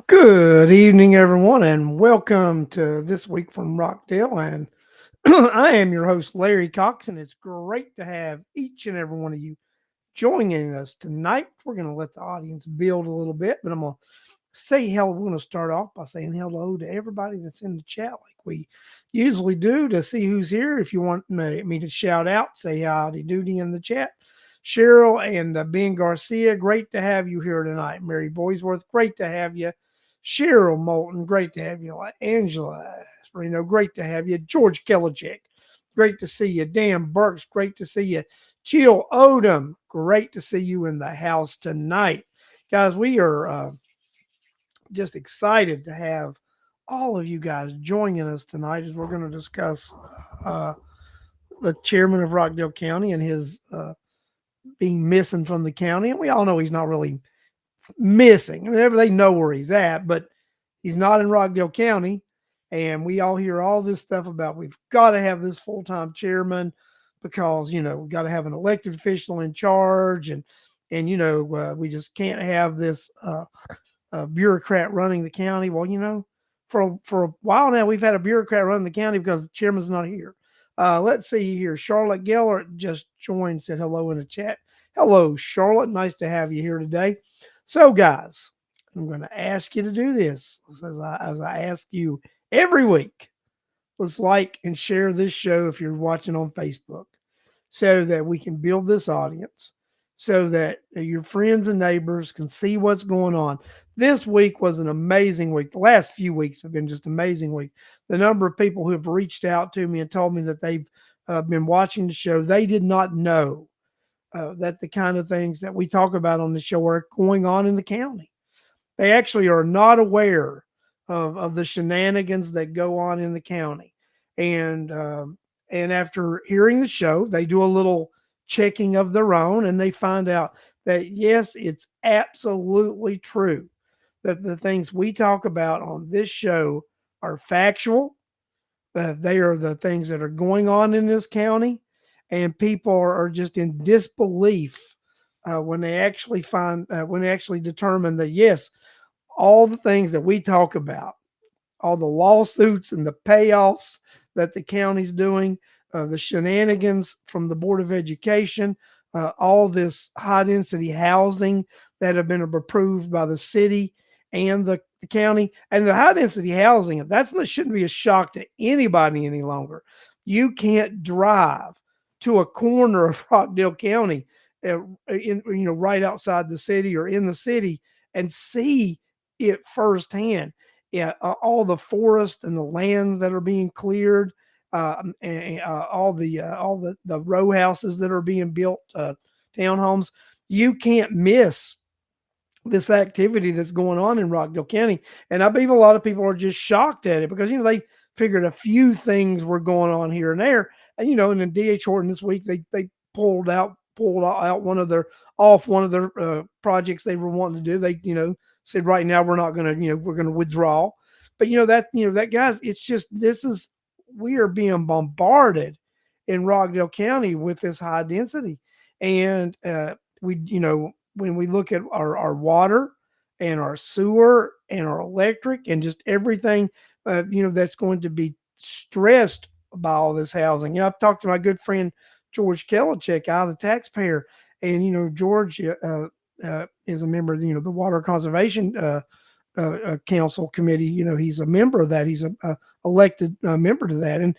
Good evening, everyone, and welcome to this week from Rockdale. And I am your host, Larry Cox, and it's great to have each and every one of you joining us tonight. We're going to let the audience build a little bit, but I'm going to say hello. We're going to start off by saying hello to everybody that's in the chat, like we usually do, to see who's here. If you want me to shout out, say howdy doody in the chat. Cheryl and Ben Garcia, great to have you here tonight. Mary Boysworth, great to have you. Cheryl Moulton, great to have you. Angela Sperino, great to have you. George Kelichek, great to see you. Dan Burks, great to see you. Jill Odom, great to see you in the house tonight. Guys, we are just excited to have all of you guys joining us tonight as we're going to discuss uh, the chairman of Rockdale County and his being missing from the county. And we all know he's not really missing. I mean, they know where he's at, but he's not in Rockdale County. And we all hear all this stuff about we've got to have this full time chairman because we've got to have an elected official in charge, and we just can't have this bureaucrat running the county. Well, for a while now we've had a bureaucrat running the county because the chairman's not here. Let's see here. Charlotte Geller just joined, said hello in the chat. Hello, Charlotte. Nice to have you here today. So, guys, I'm going to ask you to do this as I ask you every week. Let's like and share this show if you're watching on Facebook so that we can build this audience, so that your friends and neighbors can see what's going on. This week was an amazing week. The last few weeks have been just amazing week. The number of people who have reached out to me and told me that they've been watching the show, they did not know that the kind of things that we talk about on the show are going on in the county. They actually are not aware of the shenanigans that go on in the county. And after hearing the show, they do a little checking of their own and they find out that, yes, it's absolutely true that the things we talk about on this show are factual. They are the things that are going on in this county, and people are just in disbelief when they actually when they actually determine that, yes, all the things that we talk about, all the lawsuits and the payoffs that the county's doing, the shenanigans from the Board of Education, all this high density housing that have been approved by the city and the county, and the high density housing, shouldn't be a shock to anybody any longer. You can't drive to a corner of Rockdale County, right outside the city or in the city, and see it firsthand. Yeah, all the forest and the land that are being cleared, and all the row houses that are being built, townhomes. You can't miss this activity that's going on in Rockdale County, and I believe a lot of people are just shocked at it because they figured a few things were going on here and there, and then D.H. Horton this week they pulled out one of their projects they were wanting to do. They said right now we're not going to we're going to withdraw, but that guys, it's just we are being bombarded in Rockdale County with this high density, and we when we look at our water and our sewer and our electric and just everything, that's going to be stressed by all this housing. I've talked to my good friend George Kelichek out of the taxpayer, and George is a member of the Water Conservation Council Committee. He's a member of that. He's a elected member to that, and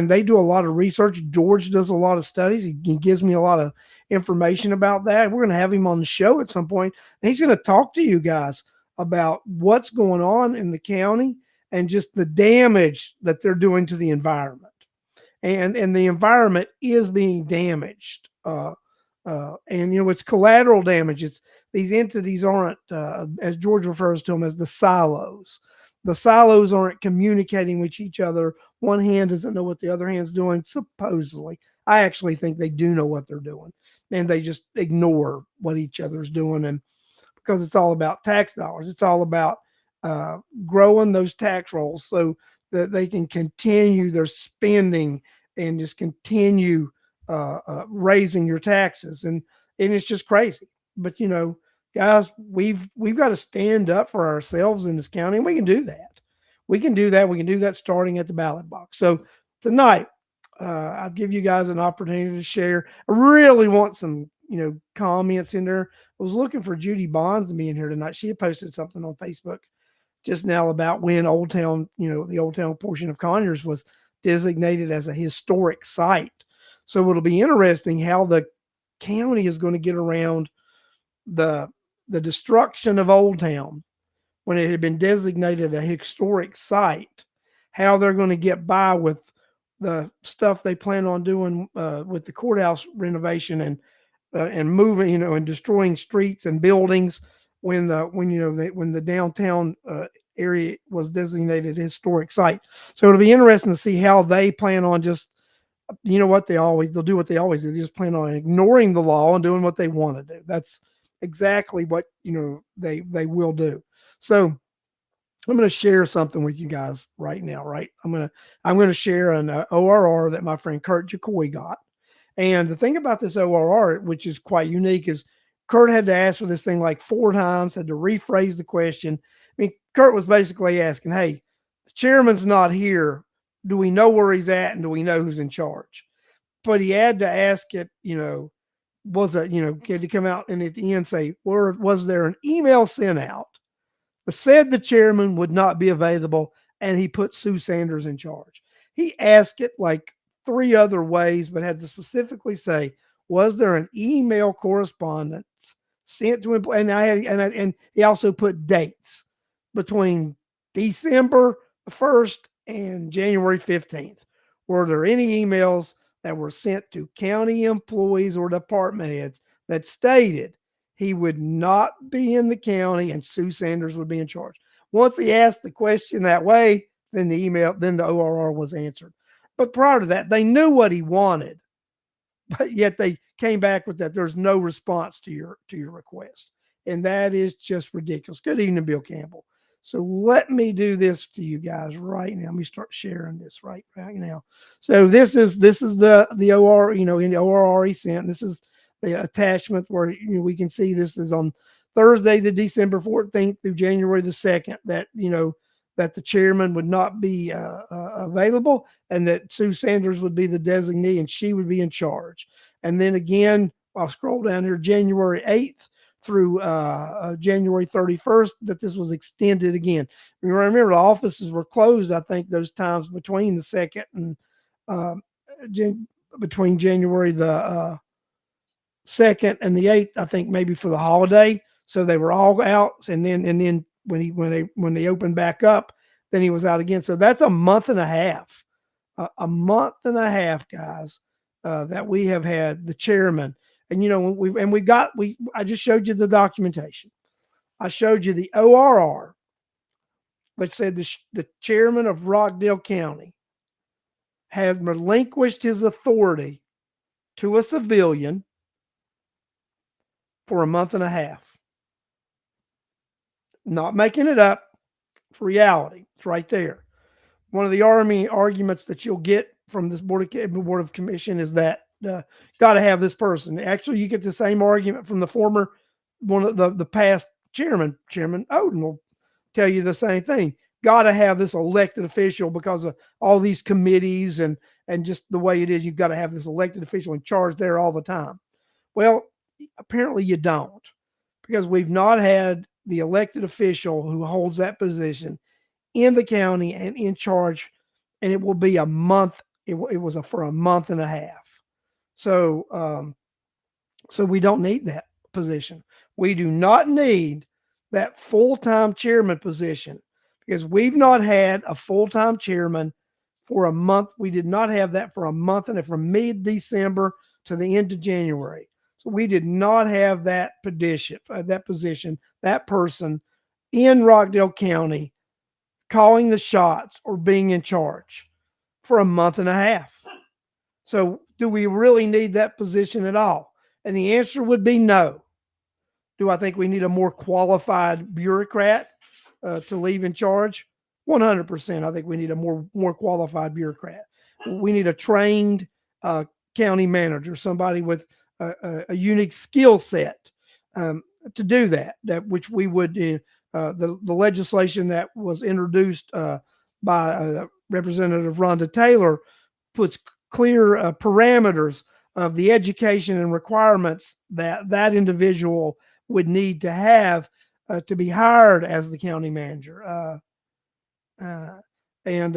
they do a lot of research. George does a lot of studies. He gives me a lot of information about that. We're going to have him on the show at some point, and he's going to talk to you guys about what's going on in the county and just the damage that they're doing to the environment. And the environment is being damaged. And it's collateral damage. It's these entities aren't, as George refers to them as the silos. The silos aren't communicating with each other. One hand doesn't know what the other hand's doing. Supposedly, I actually think they do know what they're doing, and they just ignore what each other's doing. And because it's all about tax dollars, it's all about growing those tax rolls so that they can continue their spending and just continue raising your taxes, and it's just crazy. But guys, we've got to stand up for ourselves in this county, and we can do that. We can do that. We can do that starting at the ballot box. So tonight, I'll give you guys an opportunity to share. I really want some, comments in there. I was looking for Judy Bonds to be in here tonight. She had posted something on Facebook just now about when Old Town, the Old Town portion of Conyers was designated as a historic site. So it'll be interesting how the county is going to get around the the destruction of Old Town when it had been designated a historic site, how they're going to get by with the stuff they plan on doing with the courthouse renovation and moving, and destroying streets and buildings when the downtown area was designated a historic site. So it'll be interesting to see how they plan on just what they'll do what they always do. They just plan on ignoring the law and doing what they want to do. That's exactly what they will do. So I'm going to share something with you guys right now. Right, I'm going to share an ORR that my friend Kurt Jacoy got. And the thing about this ORR, which is quite unique, is Kurt had to ask for this thing like 4 times, had to rephrase the question. I mean, Kurt was basically asking, "Hey, the chairman's not here. Do we know where he's at, and do we know who's in charge?" But he had to ask it, was it, had to come out and at the end say, or was there an email sent out that said the chairman would not be available and he put Sue Sanders in charge? He asked it like 3 other ways, but had to specifically say, was there an email correspondence sent to him? And he also put dates between December 1st and January 15th. Were there any emails that were sent to county employees or department heads that stated he would not be in the county and Sue Sanders would be in charge? Once he asked the question that way, then the ORR was answered. But prior to that, they knew what he wanted, but yet they came back with that. There's no response to your request, and that is just ridiculous. Good evening, Bill Campbell. So let me do this to you guys right now. Let me start sharing this right now. So this is the OR, in the ORR he sent. This is the attachment where we can see this is on Thursday, the December 14th through January the 2nd. That the chairman would not be available, and that Sue Sanders would be the designee, and she would be in charge. And then again, I'll scroll down here, January 8th through January 31st, that this was extended again. Remember, the offices were closed, I think, those times between the 2nd and between January the 2nd and the 8th, I think, maybe for the holiday. So they were all out, and then when they opened back up, then he was out again. So that's a month and a half, guys, that we have had the chairman. And I just showed you the documentation. I showed you the ORR, which said the chairman of Rockdale County had relinquished his authority to a civilian for a month and a half. Not making it up. It's reality. It's right there. One of the Army arguments that you'll get from this Board of Commission is that got to have this person. Actually, you get the same argument from the former one of the past Chairman Odin will tell you the same thing. Got to have this elected official because of all these committees and just the way it is. You've got to have this elected official in charge there all the time. Well, apparently you don't, because we've not had the elected official who holds that position in the county and in charge, and it will be a month. It was for a month and a half. So we don't need that position. We do not need that full-time chairman position, because we've not had a full-time chairman for a month. We did not have that for a month, and from mid-December to the end of January. So we did not have that position, that person in Rockdale County calling the shots or being in charge for a month and a half. So do we really need that position at all? And the answer would be no. Do I think we need a more qualified bureaucrat to leave in charge? 100%. I think we need a more qualified bureaucrat. We need a trained county manager, somebody with a unique skill set. to do that. That which we would the legislation that was introduced by Representative Rhonda Taylor puts clear parameters of the education and requirements that that individual would need to have to be hired as the county manager. Uh, and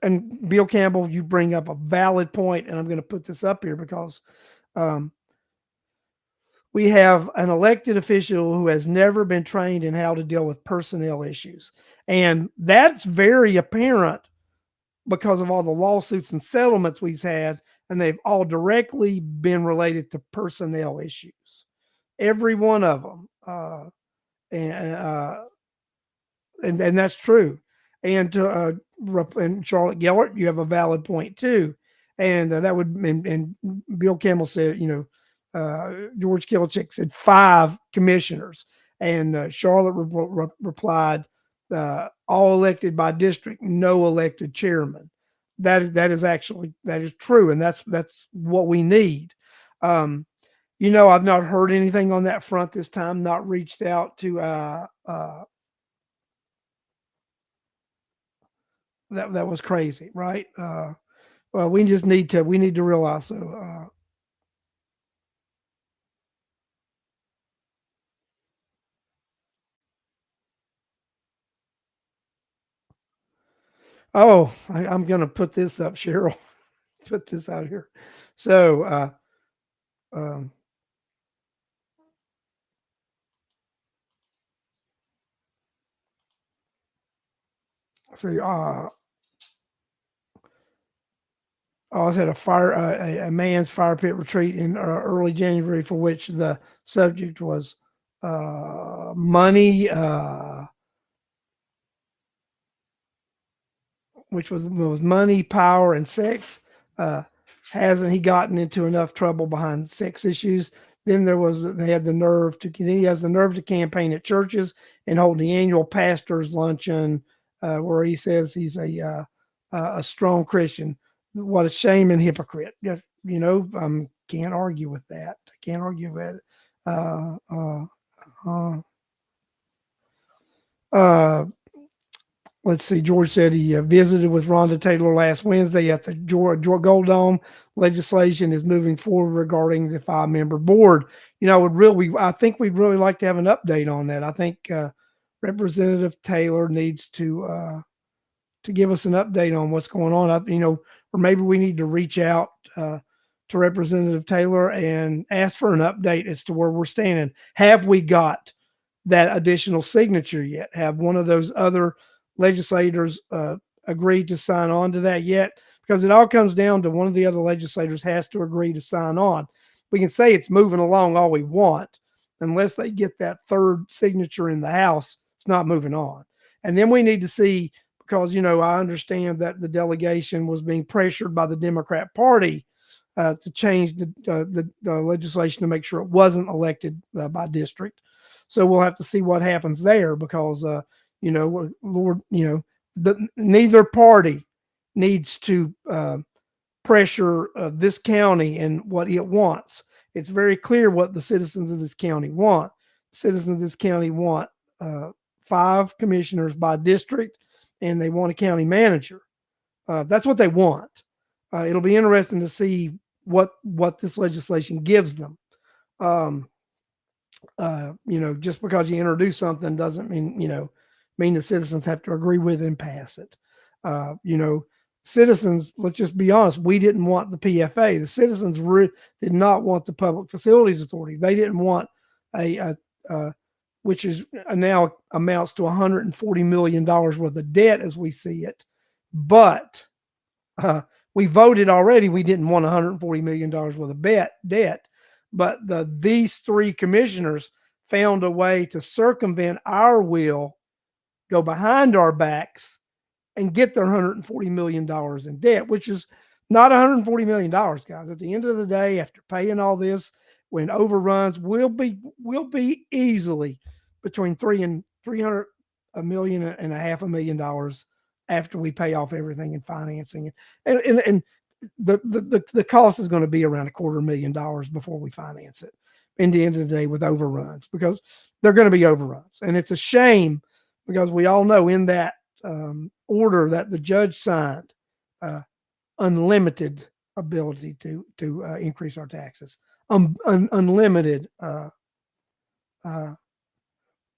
and Bill Campbell, you bring up a valid point, and I'm going to put this up here because um, we have an elected official who has never been trained in how to deal with personnel issues, and that's very apparent because of all the lawsuits and settlements we've had, and they've all directly been related to personnel issues. Every one of them, and and that's true. And to and Charlotte Gellert, you have a valid point too, and that would and Bill Campbell said, George Kilchik said 5 commissioners, and Charlotte replied, all elected by district, no elected chairman. That is actually that is true, and that's what we need. Um, I've not heard anything on that front this time. Not reached out to that was crazy, right? Well, we need to realize so. Oh, I'm going to put this up, Cheryl. Put this out here. So, um, see, I was at a man's fire pit retreat in early January, for which the subject was money, which was money, power, and sex. Uh, hasn't he gotten into enough trouble behind sex issues? Then they had the nerve to then he has the nerve to campaign at churches and hold the annual pastors luncheon where he says he's a strong Christian. What a shame and hypocrite! Just can't argue with that. I can't argue with it. Uh, uh, uh, uh, let's see, George said he visited with Rhonda Taylor last Wednesday at the Georgia Gold Dome. Legislation is moving forward regarding the 5-member board. I think we'd really like to have an update on that. I think Representative Taylor needs to give us an update on what's going on. Or maybe we need to reach out to Representative Taylor and ask for an update as to where we're standing. Have we got that additional signature yet? Have one of those other legislators agreed to sign on to that yet? Because it all comes down to one of the other legislators has to agree to sign on. We can say it's moving along all we want. Unless they get that third signature in the House, it's not moving on. And then we need to see, because I understand that the delegation was being pressured by the Democrat Party to change the legislation to make sure it wasn't elected by district. So we'll have to see what happens there, because Lord, neither party needs to pressure this county and what it wants. It's very clear what the citizens of this county want. The citizens of this county want 5 commissioners by district, and they want a county manager. That's what they want. It'll be interesting to see what this legislation gives them. Um, just because you introduce something doesn't mean the citizens have to agree with it and pass it. Citizens, let's just be honest, we didn't want the PFA. The citizens did not want the Public Facilities Authority. They didn't want a which is now amounts to $140 million worth of debt as we see it. But we voted already. We didn't want $140 million worth of debt. But these 3 commissioners found a way to circumvent our will, go behind our backs, and get their $140 million in debt, which is not $140 million, guys. At the end of the day, after paying all this, when overruns, will be easily between 300 a million and a half $1 million after we pay off everything in financing. And the cost is going to be around $250,000 before we finance it. In the end of the day, with overruns, because they're going to be overruns, and it's a shame because we all know in that order that the judge signed, uh, unlimited ability to increase our taxes, unlimited. Uh,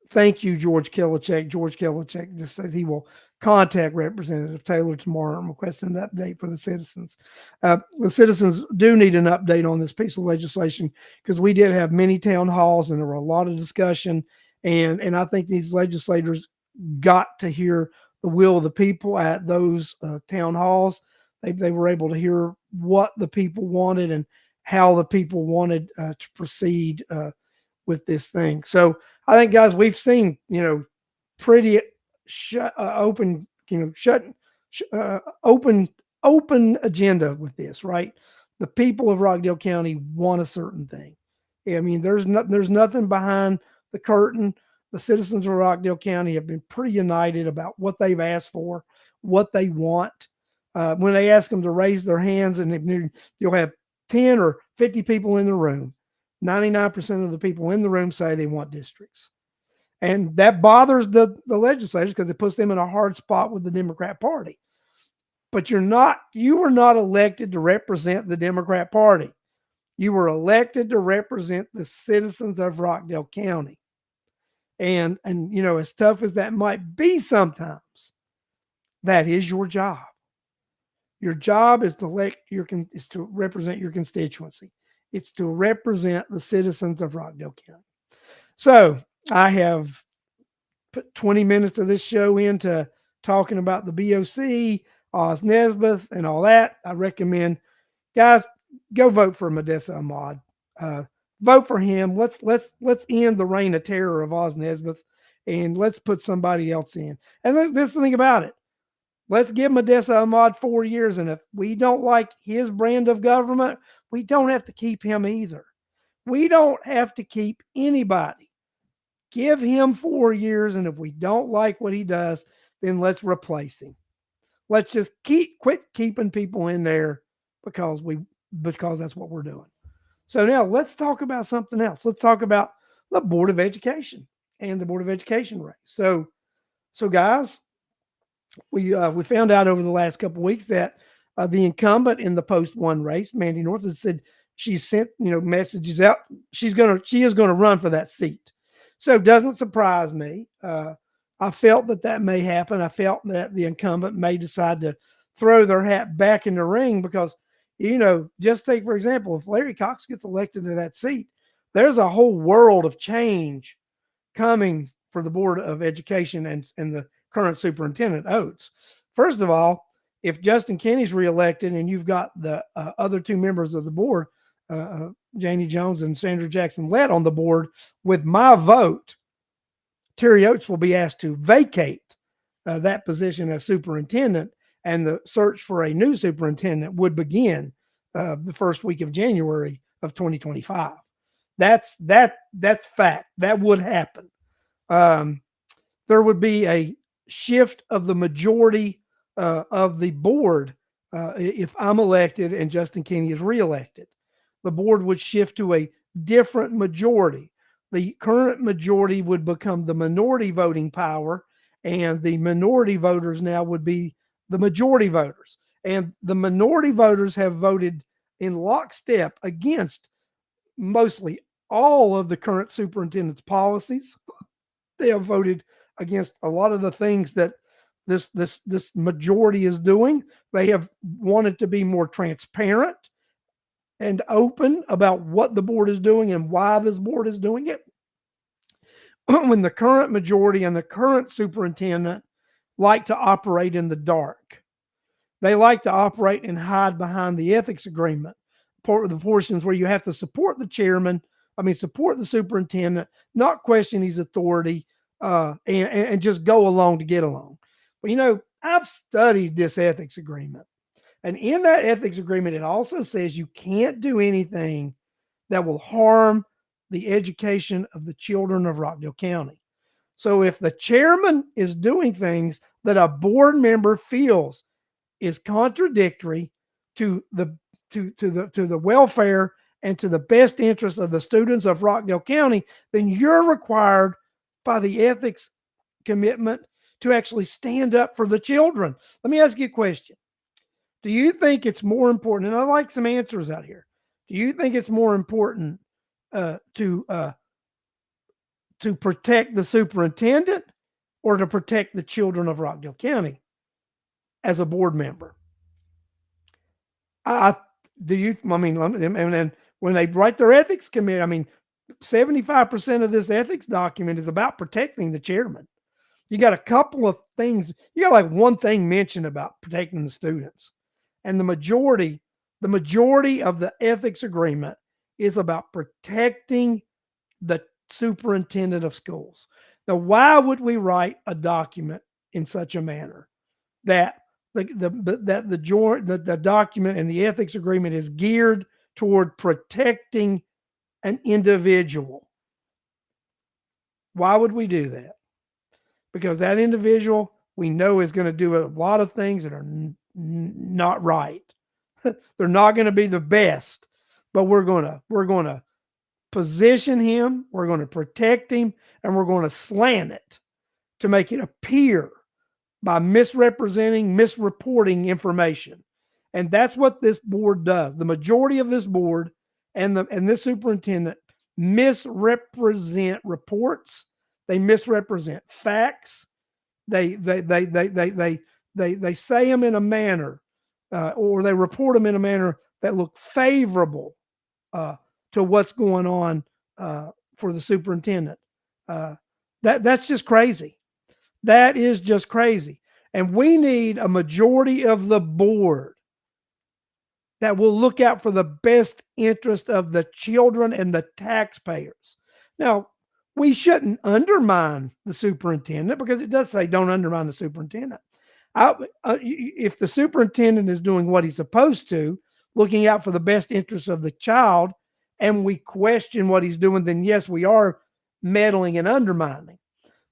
Thank you, George Killichek. George Killichek just said he will contact Representative Taylor tomorrow and request an update for the citizens. The citizens do need an update on this piece of legislation because we did have many town halls and there were a lot of discussion. And I think these legislators got to hear the will of the people at those town halls. They were able to hear what the people wanted and how the people wanted to proceed with this thing. So I think, guys, we've seen, pretty open, open, open agenda with this, right? The people of Rockdale County want a certain thing. I mean, there's nothing behind the curtain. The citizens of Rockdale County have been pretty united about what they've asked for, what they want. When they ask them to raise their hands, and you'll have 10 or 50 people in the room, 99% of the people in the room say they want districts. And that bothers the legislators because it puts them in a hard spot with the Democrat Party. But you were not elected to represent the Democrat Party. You were elected to represent the citizens of Rockdale County. And as tough as that might be sometimes, that is your job. Your job is to represent your constituency. It's to represent the citizens of Rockdale County. So I have put 20 minutes of this show into talking about the BOC, Oz Nesbeth, and all that. I recommend, guys, go vote for Modessa Ahmad. Vote for him. Let's end the reign of terror of Oz Nesbeth, and let's put somebody else in. And let's think about it. Let's give Modessa Ahmad 4 years, and if we don't like his brand of government, we don't have to keep him either. We don't have to keep anybody. Give him 4 years, and if we don't like what he does, then let's replace him. Let's just quit keeping people in there because that's what we're doing. So now let's talk about something else. Let's talk about the Board of Education and the Board of Education race. So guys, we found out over the last couple of weeks that the incumbent in the post 1 race, Mandy North, has said she sent messages out. She is going to run for that seat. So it doesn't surprise me. I felt that may happen. I felt that the incumbent may decide to throw their hat back in the ring because, just take, for example, if Larry Cox gets elected to that seat, there's a whole world of change coming for the Board of Education and the current superintendent, Oates. First of all, if Justin Kinney's reelected and you've got the other 2 members of the board, Janie Jones and Sandra Jackson Lett on the board, with my vote, Terry Oates will be asked to vacate that position as superintendent, and the search for a new superintendent would begin the first week of January of 2025. That's fact. That would happen. There would be a shift of the majority of the board if I'm elected and Justin Kinney is reelected. The board would shift to a different majority. The current majority would become the minority voting power, and the minority voters now would be the majority voters. And the minority voters have voted in lockstep against mostly all of the current superintendent's policies. They have voted against a lot of the things that this majority is doing. They have wanted to be more transparent and open about what the board is doing and why this board is doing it. When the current majority and the current superintendent like to operate in the dark. They like to operate and hide behind the ethics agreement, the portions where you have to support the chairman, support the superintendent, not question his authority, and just go along to get along. But, I've studied this ethics agreement. And in that ethics agreement, it also says you can't do anything that will harm the education of the children of Rockdale County. So if the chairman is doing things that a board member feels is contradictory to the to the welfare and to the best interest of the students of Rockdale County, then you're required by the ethics commitment to actually stand up for the children. Let me ask you a question. Do you think it's more important? And I like some answers out here. Do you think it's more important to protect the superintendent or to protect the children of Rockdale County as a board member? I do you? I mean, and then when they write their ethics committee, I mean, 75% of this ethics document is about protecting the chairman. You got a couple of things. You got like one thing mentioned about protecting the students, and the majority of the ethics agreement is about protecting the superintendent of schools. Now, why would we write a document in such a manner that the document and the ethics agreement is geared toward protecting an individual? Why would we do that? Because that individual we know is going to do a lot of things that are not right. They're not going to be the best, but we're going to position him, we're going to protect him, and we're going to slant it to make it appear by misrepresenting, misreporting information. And that's what this board does. The majority of this board and this superintendent misrepresent reports. They misrepresent facts. They say them in a manner, or they report them in a manner that look favorable to what's going on for the superintendent. That's just crazy. That is just crazy. And we need a majority of the board that will look out for the best interest of the children and the taxpayers. Now, we shouldn't undermine the superintendent because it does say don't undermine the superintendent. If the superintendent is doing what he's supposed to, looking out for the best interests of the child, and we question what he's doing, then yes, we are meddling and undermining.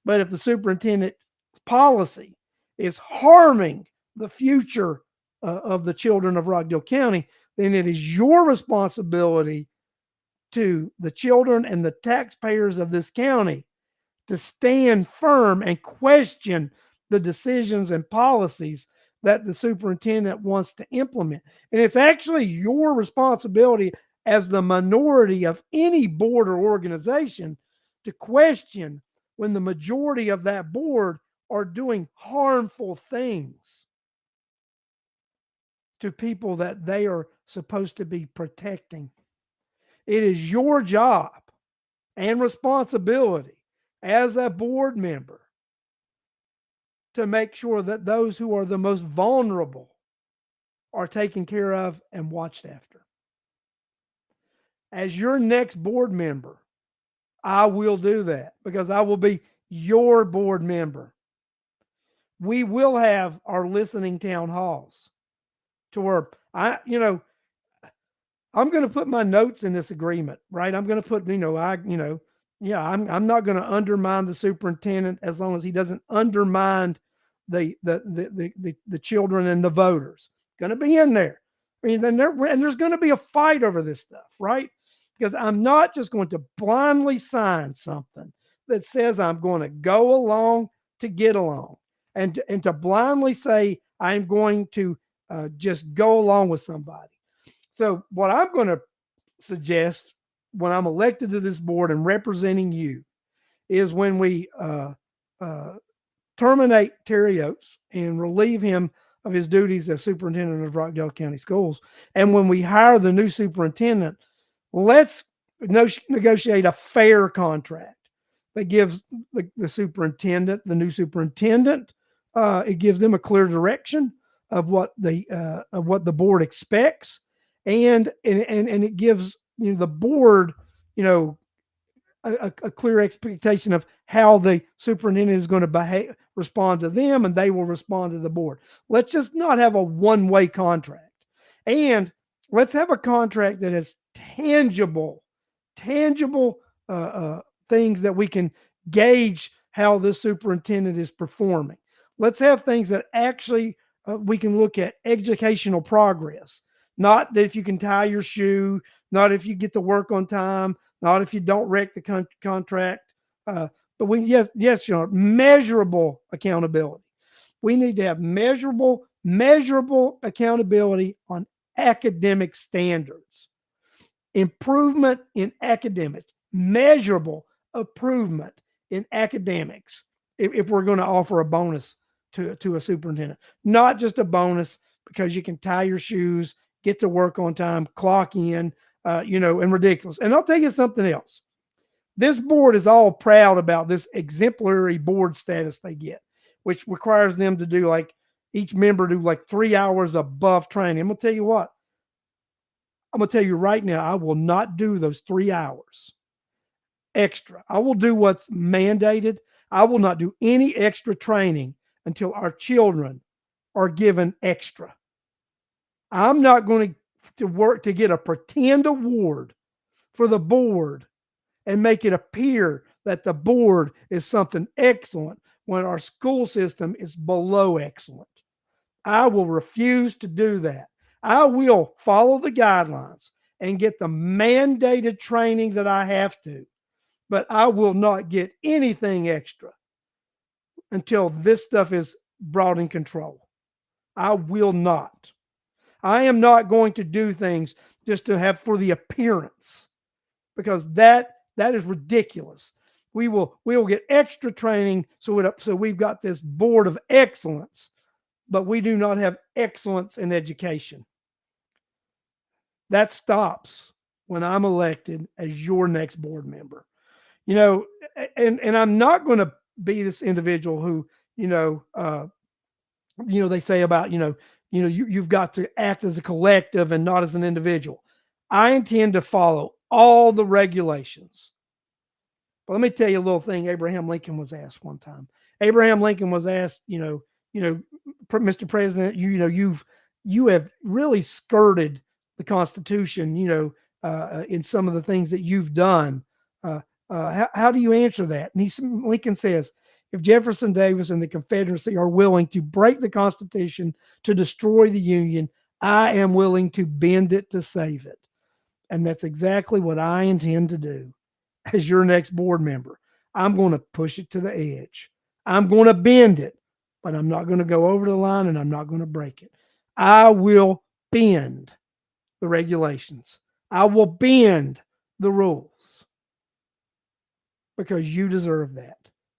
But if the superintendent's policy is harming the future of the children of Rockdale County, then it is your responsibility to the children and the taxpayers of this county to stand firm and question the decisions and policies that the superintendent wants to implement. And it's actually your responsibility as the minority of any board or organization to question when the majority of that board are doing harmful things to people that they are supposed to be protecting. It is your job and responsibility as a board member to make sure that those who are the most vulnerable are taken care of and watched after. As your next board member, I will do that because I will be your board member. We will have our listening town halls to where I'm going to put my notes in this agreement, right? I'm going to put, I'm not going to undermine the superintendent as long as he doesn't undermine the children and the voters. Going to be in there. I mean, and there's going to be a fight over this stuff, right? Because I'm not just going to blindly sign something that says I'm going to go along to get along, and to blindly say I'm going to just go along with somebody. So what I'm going to suggest when I'm elected to this board and representing you is when we terminate Terry Oates and relieve him of his duties as superintendent of Rockdale County Schools, and when we hire the new superintendent, let's negotiate a fair contract that gives the superintendent, the new superintendent, it gives them a clear direction of what the board expects, and it gives the board a clear expectation of how the superintendent is going to respond to them, and they will respond to the board. Let's just not have a one-way contract, and let's have a contract that has tangible things that we can gauge how this superintendent is performing. Let's have things that actually we can look at educational progress. Not that if you can tie your shoe, not if you get to work on time, not if you don't wreck the contract. Uh, but we, yes, measurable accountability. We need to have measurable accountability on academic standards, improvement in academics, measurable improvement in academics. If we're going to offer a bonus to a superintendent, not just a bonus because you can tie your shoes, get to work on time, clock in, and ridiculous. And I'll tell you something else. This board is all proud about this exemplary board status they get, which requires them to do like each member do like 3 hours above training. I'm gonna tell you what. I'm gonna tell you right now, I will not do those 3 hours extra. I will do what's mandated. I will not do any extra training until our children are given extra. I'm not going to work to get a pretend award for the board and make it appear that the board is something excellent when our school system is below excellent. I will refuse to do that. I will follow the guidelines and get the mandated training that I have to, but I will not get anything extra until this stuff is brought in control. I will not. I am not going to do things just to have for the appearance, because that is ridiculous. We will get extra training so we've got this board of excellence, but we do not have excellence in education. That stops when I'm elected as your next board member. And I'm not going to be this individual who, they say about, you've got to act as a collective and not as an individual. I intend to follow all the regulations. But let me tell you a little thing Abraham Lincoln was asked one time. Abraham Lincoln was asked, Mr. President, you have really skirted the Constitution, in some of the things that you've done. How do you answer that? And Lincoln says, if Jefferson Davis and the Confederacy are willing to break the Constitution to destroy the Union, I am willing to bend it to save it. And that's exactly what I intend to do as your next board member. I'm going to push it to the edge. I'm going to bend it, but I'm not going to go over the line and I'm not going to break it. I will bend the regulations. I will bend the rules because you deserve that.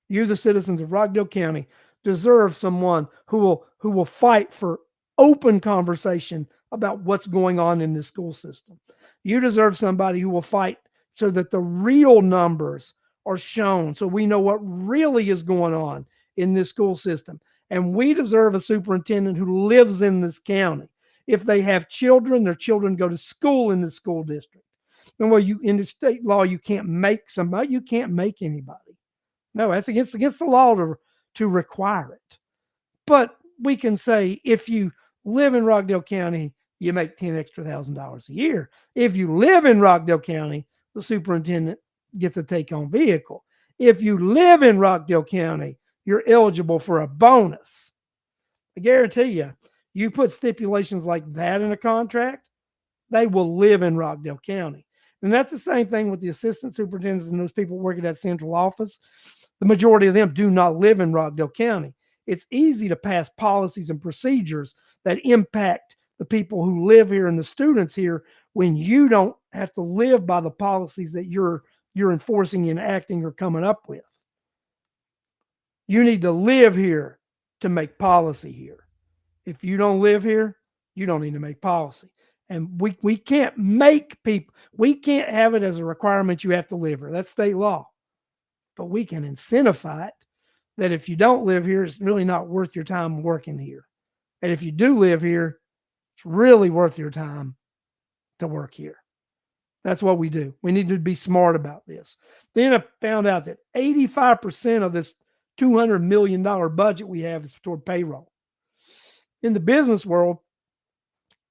You, the citizens of Rockdale County, deserve someone who will fight for open conversation about what's going on in the school system. You deserve somebody who will fight so that the real numbers are shown, so we know what really is going on in this school system. And we deserve a superintendent who lives in this county. If they have children, their children go to school in the school district. And in the state law, you can't make somebody, you can't make anybody. No, that's against the law to require it. But we can say if you live in Rockdale County, you make $10,000 a year. If you live in Rockdale County, the superintendent gets a take-home vehicle. If you live in Rockdale County, you're eligible for a bonus. I guarantee you put stipulations like that in a contract, they will live in Rockdale County. And that's the same thing with the assistant superintendents and those people working at central office. The majority of them do not live in Rockdale County. It's easy to pass policies and procedures that impact the people who live here and the students here when you don't have to live by the policies that you're enforcing and acting or coming up with. You need to live here to make policy here. If you don't live here, you don't need to make policy. And we can't make people, we can't have it as a requirement you have to live here. That's state law. But we can incentivize it that if you don't live here, it's really not worth your time working here. And if you do live here, it's really worth your time to work here. That's what we do. We need to be smart about this. Then I found out that 85% of this $200 million budget we have is toward payroll. In the business world,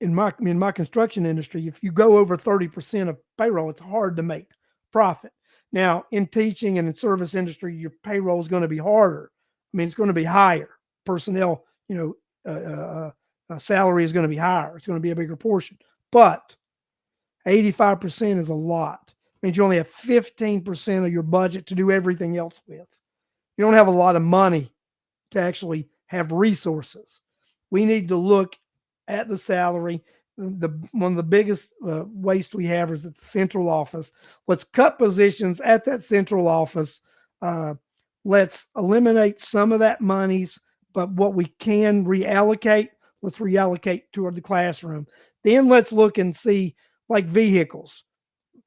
in my construction industry, if you go over 30% of payroll, it's hard to make profit. Now, in teaching and in service industry, your payroll is going to be harder. I mean, it's going to be higher. Personnel, salary is going to be higher. It's going to be a bigger portion. But 85% is a lot. It means you only have 15% of your budget to do everything else with. You don't have a lot of money to actually have resources. We need to look at the salary. The one of the biggest waste we have is at the central office. Let's cut positions at that central office. Uh, let's eliminate some of that monies, but what we can reallocate, let's reallocate toward the classroom. Then let's look and see like vehicles.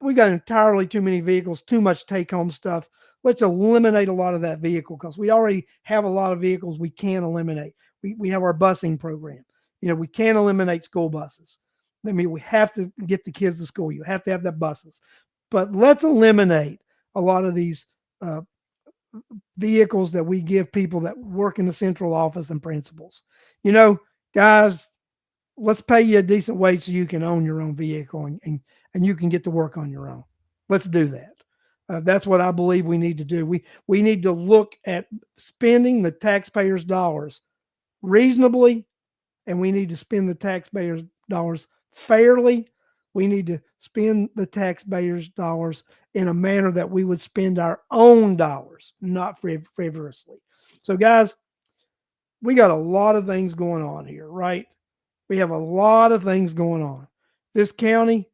We got entirely too many vehicles, too much take home stuff. Let's eliminate a lot of that vehicle because we already have a lot of vehicles we can eliminate. We have our busing program. We can't eliminate school buses. I mean, we have to get the kids to school. You have to have that buses. But let's eliminate a lot of these uh, vehicles that we give people that work in the central office and principals. Guys, let's pay you a decent wage so you can own your own vehicle and you can get to work on your own. Let's do that. That's what I believe we need to do. We need to look at spending the taxpayers' dollars reasonably, and we need to spend the taxpayers' dollars fairly. We need to spend the taxpayers' dollars in a manner that we would spend our own dollars, not frivolously. So, guys, we got a lot of things going on here, right? We have a lot of things going on. This county,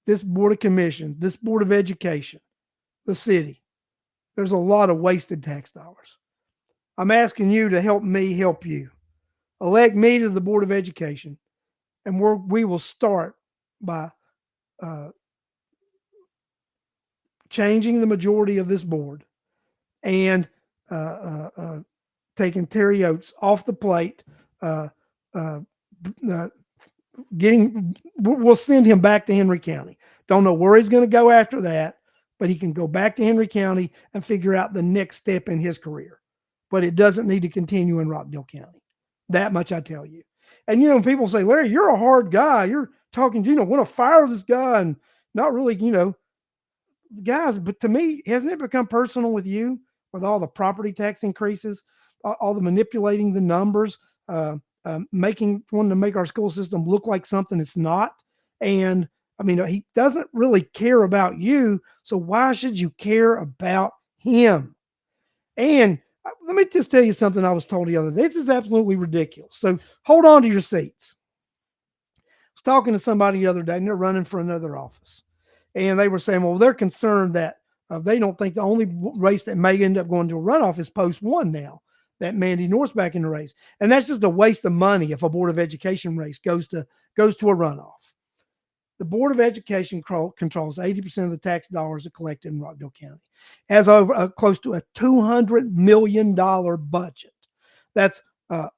this Board of Commission, this Board of Education, the city, there's a lot of wasted tax dollars. I'm asking you to help me help you. Elect me to the Board of Education, and we will start by uh, changing the majority of this board and uh, uh, uh, taking Terry Oates off the plate, uh, uh, uh, we'll send him back to Henry County. Don't know where he's going to go after that, but he can go back to Henry County and figure out the next step in his career. But it doesn't need to continue in Rockdale County. That much I tell you. And people say, Larry, you're a hard guy. You're talking, want to fire this guy and not really, guys. But to me, hasn't it become personal with you with all the property tax increases, all the manipulating the numbers, wanting to make our school system look like something it's not? And I mean, he doesn't really care about you. So why should you care about him? And let me just tell you something I was told the other day. This is absolutely ridiculous. So hold on to your seats. I was talking to somebody the other day, and they're running for another office. And they were saying, well, they're concerned that they don't think the only race that may end up going to a runoff is post one now, that Mandy North's back in the race. And that's just a waste of money if a Board of Education race goes to a runoff. The Board of Education controls 80% of the tax dollars that are collected in Rockdale County. Has over close to a $200 million budget. That's the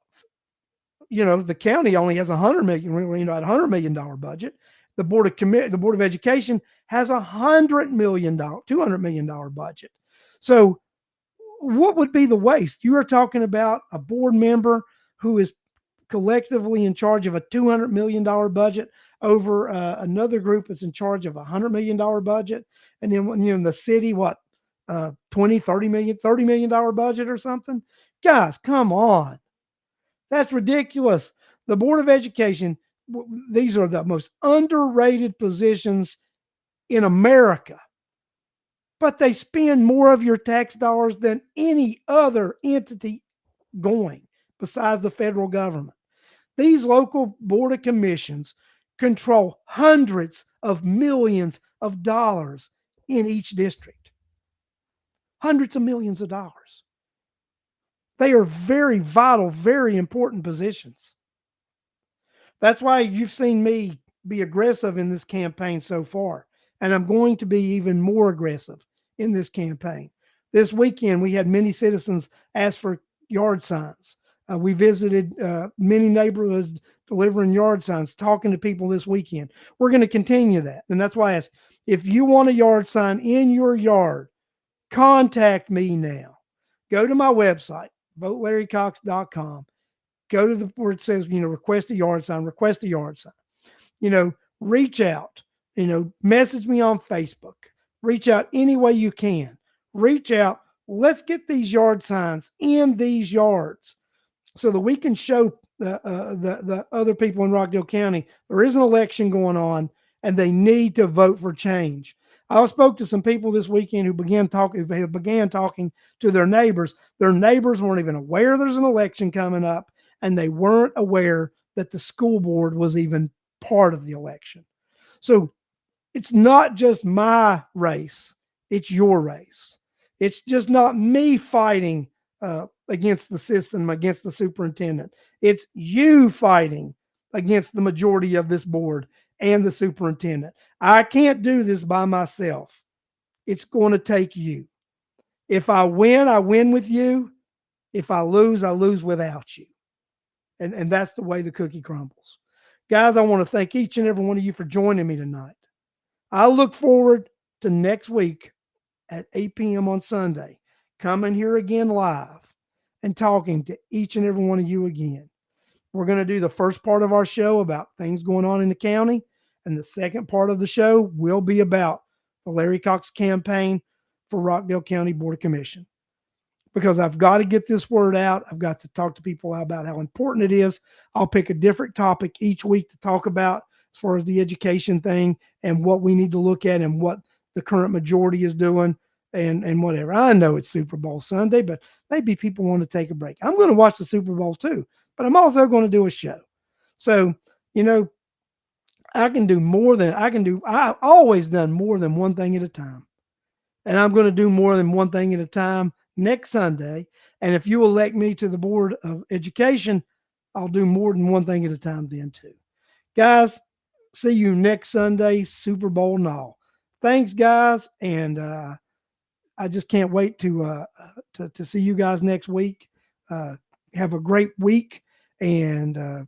county only has $100 million, at $100 million budget. The Board of Education has $200 million budget. So what would be the waste? You are talking about a board member who is collectively in charge of a $200 million budget over another group that's in charge of a $100 million budget. And then in the city, what, $30 million budget or something? Guys, come on. That's ridiculous. The Board of Education, these are the most underrated positions in America, but they spend more of your tax dollars than any other entity going besides the federal government. These local Board of Commissions control hundreds of millions of dollars in each district. Hundreds of millions of dollars. They are very vital, very important positions. That's why you've seen me be aggressive in this campaign so far. And I'm going to be even more aggressive in this campaign. This weekend, we had many citizens ask for yard signs. We visited many neighborhoods delivering yard signs, talking to people this weekend. We're going to continue that. And that's why I ask, if you want a yard sign in your yard, contact me now. Go to my website, votelarrycox.com. Go to where it says, request a yard sign, reach out, message me on Facebook, reach out any way you can. Reach out. Let's get these yard signs in these yards so that we can show the other people in Rockdale County, there is an election going on, and they need to vote for change. I spoke to some people this weekend who began talking to their neighbors. Their neighbors weren't even aware there's an election coming up, and they weren't aware that the school board was even part of the election. So it's not just my race, it's your race. It's just not me fighting against the system, against the superintendent. It's you fighting against the majority of this board and the superintendent. I can't do this by myself. It's going to take you. If I win with you. If I lose without you. And that's the way the cookie crumbles. Guys, I want to thank each and every one of you for joining me tonight. I look forward to next week at 8 p.m. on Sunday, coming here again live and talking to each and every one of you again. We're going to do the first part of our show about things going on in the county, and the second part of the show will be about the Larry Cox campaign for Rockdale County Board of Commission. Because I've got to get this word out. I've got to talk to people about how important it is. I'll pick a different topic each week to talk about as far as the education thing and what we need to look at and what the current majority is doing and whatever. I know it's Super Bowl Sunday, but maybe people want to take a break. I'm going to watch the Super Bowl too, but I'm also going to do a show. So, you know, I've always done more than one thing at a time. And I'm going to do more than one thing at a time next Sunday. And if you elect me to the Board of Education, I'll do more than one thing at a time then too. Guys, see you next Sunday, Super Bowl and all. Thanks, guys. And I just can't wait to see you guys next week. Have a great week. And